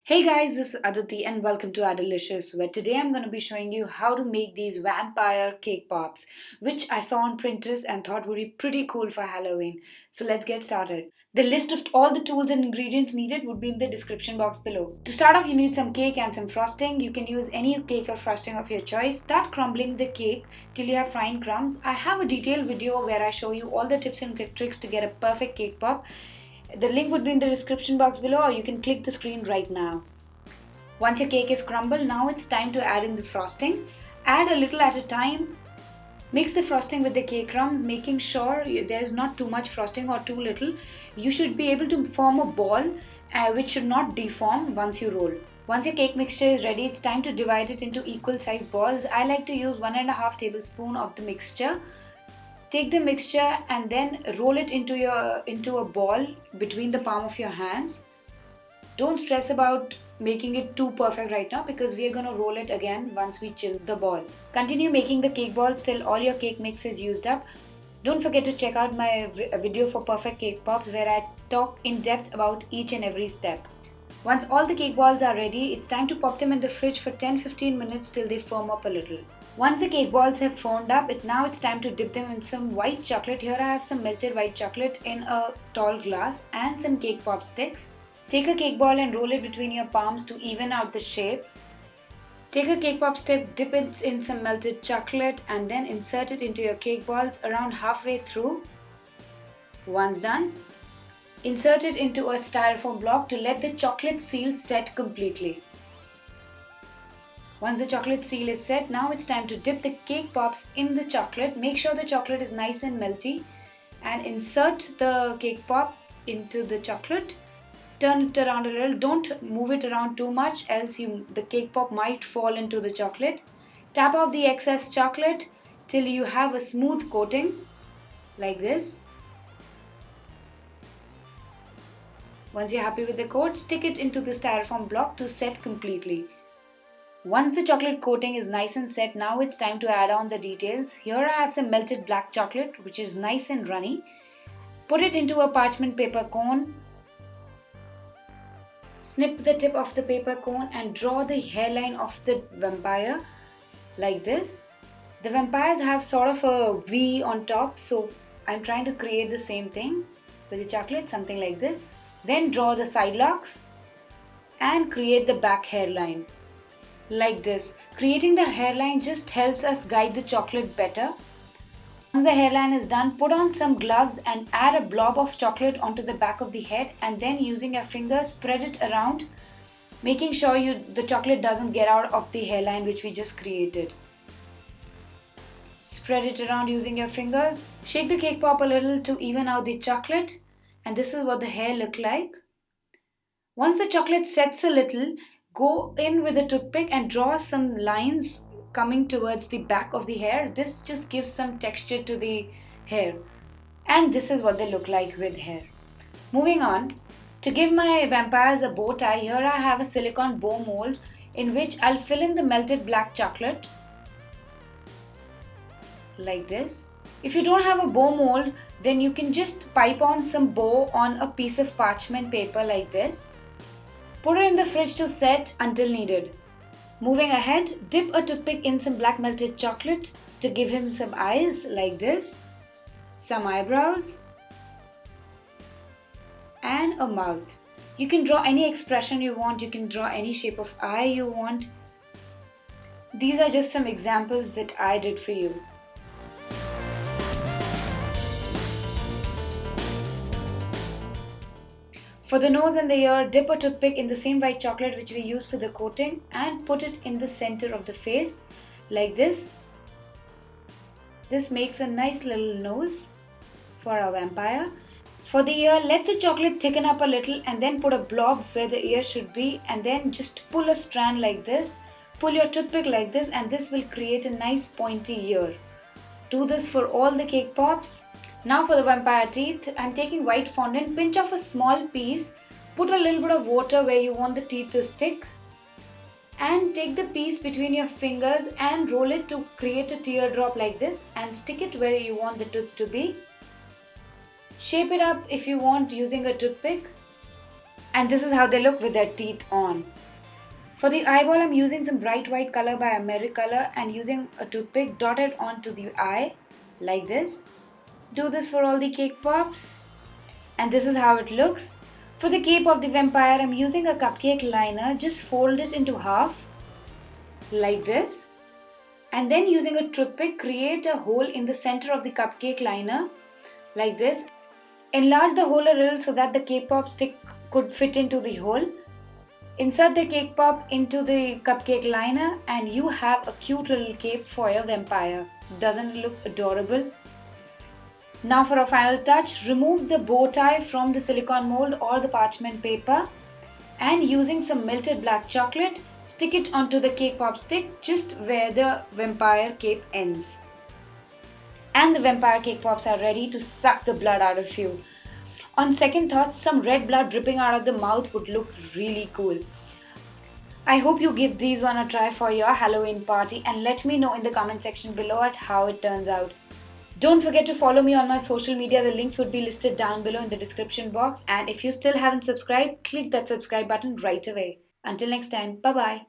Hey guys, this is Aditi and welcome to Adilicious, where today I'm going to be showing you how to make these vampire cake pops, which I saw on Pinterest and thought would be pretty cool for Halloween. So let's get started. The list of all the tools and ingredients needed would be in the description box below. To start off, you need some cake and some frosting. You can use any cake or frosting of your choice. Start crumbling the cake till you have fine crumbs. I have a detailed video where I show you all the tips and tricks to get a perfect cake pop. The link would be in the description box below, or you can click the screen right now. Once your cake is crumbled, now it's time to add in the frosting. Add a little at a time. Mix the frosting with the cake crumbs, making sure there is not too much frosting or too little. You should be able to form a ball which should not deform once you roll. Once your cake mixture is ready, it's time to divide it into equal sized balls. I like to use 1.5 tablespoons of the mixture. Take the mixture and then roll it into a ball between the palm of your hands. Don't stress about making it too perfect right now because we are going to roll it again once we chill the ball. Continue making the cake balls till all your cake mix is used up. Don't forget to check out my video for perfect cake pops where I talk in depth about each and every step. Once all the cake balls are ready, it's time to pop them in the fridge for 10-15 minutes till they firm up a little. Once the cake balls have formed up, now it's time to dip them in some white chocolate. Here I have some melted white chocolate in a tall glass and some cake pop sticks. Take a cake ball and roll it between your palms to even out the shape. Take a cake pop stick, dip it in some melted chocolate and then insert it into your cake balls around halfway through. Once done, insert it into a styrofoam block to let the chocolate seal set completely. Once the chocolate seal is set, now it's time to dip the cake pops in the chocolate. Make sure the chocolate is nice and melty and insert the cake pop into the chocolate. Turn it around a little. Don't move it around too much, else the cake pop might fall into the chocolate. Tap off the excess chocolate till you have a smooth coating like this. Once you're happy with the coat, stick it into the styrofoam block to set completely. Once the chocolate coating is nice and set, now it's time to add on the details. Here I have some melted black chocolate which is nice and runny. Put it into a parchment paper cone. Snip the tip of the paper cone and draw the hairline of the vampire like this. The vampires have sort of a V on top, so I'm trying to create the same thing with the chocolate, something like this. Then draw the side locks and create the back hairline like this. Creating the hairline just helps us guide the chocolate better. Once the hairline is done, put on some gloves and add a blob of chocolate onto the back of the head and then using your fingers spread it around, making sure the chocolate doesn't get out of the hairline which we just created. Spread it around using your fingers. Shake the cake pop a little to even out the chocolate, and this is what the hair look like. Once the chocolate sets a little, go in with a toothpick and draw some lines coming towards the back of the hair. This just gives some texture to the hair. And this is what they look like with hair. Moving on, to give my vampires a bow tie, here I have a silicone bow mold in which I'll fill in the melted black chocolate like this. If you don't have a bow mold, then you can just pipe on some bow on a piece of parchment paper like this. Put it in the fridge to set until needed. Moving ahead, dip a toothpick in some black melted chocolate to give him some eyes like this, some eyebrows, and a mouth. You can draw any expression you want, you can draw any shape of eye you want. These are just some examples that I did for you. For the nose and the ear, dip a toothpick in the same white chocolate which we used for the coating and put it in the center of the face like this. This makes a nice little nose for our vampire. For the ear, let the chocolate thicken up a little and then put a blob where the ear should be and then just pull a strand like this. Pull your toothpick like this and this will create a nice pointy ear. Do this for all the cake pops. Now for the vampire teeth, I'm taking white fondant, pinch off a small piece, put a little bit of water where you want the teeth to stick and take the piece between your fingers and roll it to create a teardrop like this and stick it where you want the tooth to be. Shape it up if you want using a toothpick And this is how they look with their teeth on. For the eyeball, I'm using some bright white color by Americolor and using a toothpick dotted onto the eye like this. Do this for all the cake pops. And this is how it looks. For the cape of the vampire, I'm using a cupcake liner. Just fold it into half like this. And then using a toothpick, create a hole in the center of the cupcake liner like this. Enlarge the hole a little so that the cake pop stick could fit into the hole. Insert the cake pop into the cupcake liner and you have a cute little cape for your vampire. Doesn't it look adorable? Now for a final touch, remove the bow tie from the silicone mold or the parchment paper and using some melted black chocolate, stick it onto the cake pop stick just where the vampire cape ends. And the vampire cake pops are ready to suck the blood out of you. On second thoughts, some red blood dripping out of the mouth would look really cool. I hope you give these one a try for your Halloween party and let me know in the comment section below at how it turns out. Don't forget to follow me on my social media. The links would be listed down below in the description box. And if you still haven't subscribed, click that subscribe button right away. Until next time, bye bye.